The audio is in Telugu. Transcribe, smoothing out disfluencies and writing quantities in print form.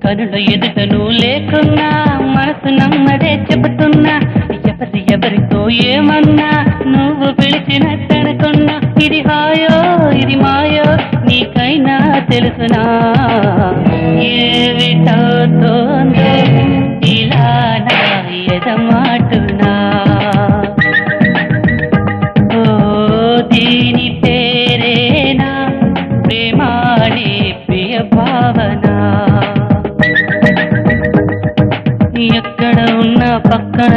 కనుల ఎదుట నువ్వు లేకున్నా మనసు నమ్మదే చెబుతున్నా ఎవరితో ఏమన్నా నువ్వు పిలిచినట్టనుకున్నా ఇది హాయో ఇది మాయో నీకైనా తెలుసునా ఏమిటవుతోందో ఇలా నా ఎదమాటునా ఓ దీని పేరేనా ప్రేమాడే ప్రియ భావన ఎక్కడ ఉన్నా పక్కన